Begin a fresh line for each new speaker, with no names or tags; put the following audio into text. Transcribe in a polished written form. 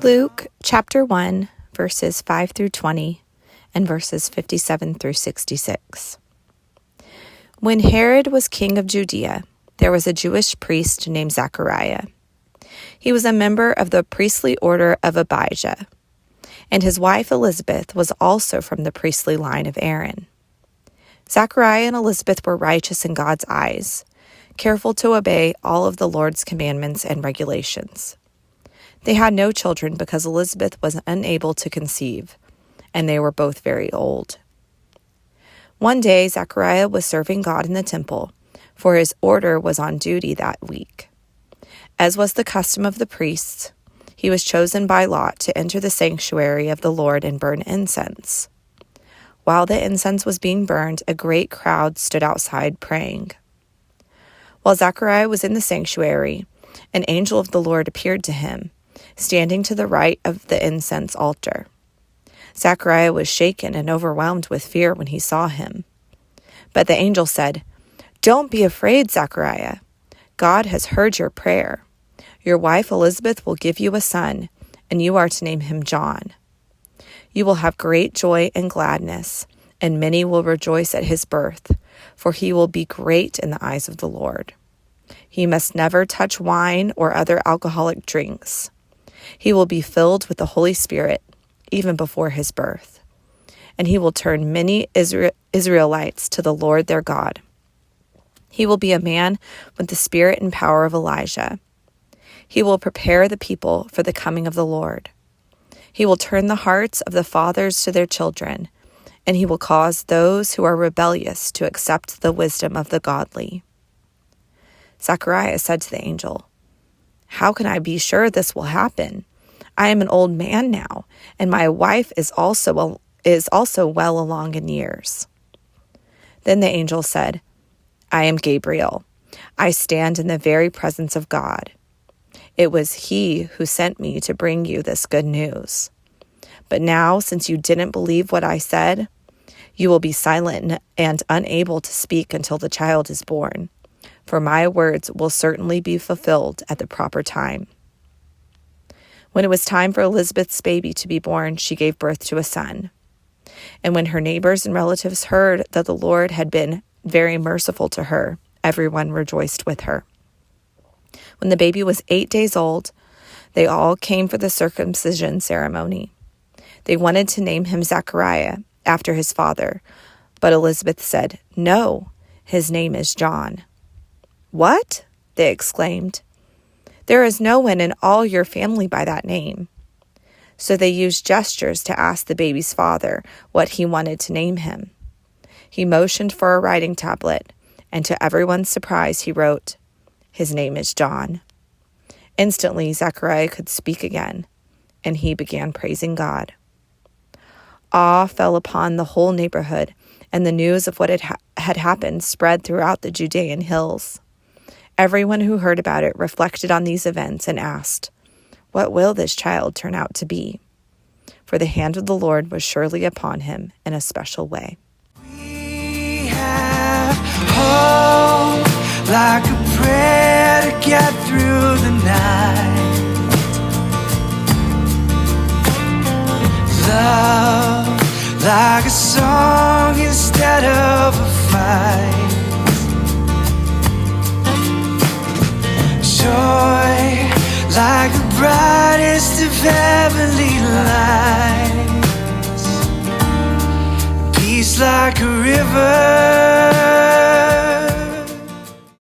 Luke chapter 1, verses 5 through 20, and verses 57 through 66. When Herod was king of Judea, there was a Jewish priest named Zechariah. He was a member of the priestly order of Abijah, and his wife Elizabeth was also from the priestly line of Aaron. Zechariah and Elizabeth were righteous in God's eyes, careful to obey all of the Lord's commandments and regulations. They had no children because Elizabeth was unable to conceive, and they were both very old. One day, Zechariah was serving God in the temple, for his order was on duty that week. As was the custom of the priests, he was chosen by lot to enter the sanctuary of the Lord and burn incense. While the incense was being burned, a great crowd stood outside praying. While Zechariah was in the sanctuary, an angel of the Lord appeared to him, standing to the right of the incense altar. Zechariah was shaken and overwhelmed with fear when he saw him. But the angel said, "Don't be afraid, Zechariah. God has heard your prayer. Your wife Elizabeth will give you a son, and you are to name him John. You will have great joy and gladness, and many will rejoice at his birth, for he will be great in the eyes of the Lord. He must never touch wine or other alcoholic drinks. He will be filled with the Holy Spirit even before his birth, and he will turn many Israelites to the Lord their God. He will be a man with the spirit and power of Elijah. He will prepare the people for the coming of the Lord. He will turn the hearts of the fathers to their children, and he will cause those who are rebellious to accept the wisdom of the godly." Zechariah said to the angel, "How can I be sure this will happen? I am an old man now, and my wife is also well along in years." Then the angel said, "I am Gabriel. I stand in the very presence of God. It was he who sent me to bring you this good news. But now, since you didn't believe what I said, you will be silent and unable to speak until the child is born, for my words will certainly be fulfilled at the proper time." When it was time for Elizabeth's baby to be born, she gave birth to a son. And when her neighbors and relatives heard that the Lord had been very merciful to her, everyone rejoiced with her. When the baby was 8 days old, they all came for the circumcision ceremony. They wanted to name him Zechariah, after his father, but Elizabeth said, "No, his name is John." "What?" they exclaimed. "There is no one in all your family by that name." So they used gestures to ask the baby's father what he wanted to name him. He motioned for a writing tablet, and to everyone's surprise, he wrote, "His name is John." Instantly, Zechariah could speak again, and he began praising God. Awe fell upon the whole neighborhood, and the news of what had happened spread throughout the Judean hills. Everyone who heard about it reflected on these events and asked, "What will this child turn out to be?" For the hand of the Lord was surely upon him in a special way.
We have hope like a prayer to get through the night. Love like a song instead of a fight. Joy like the brightest of heavenly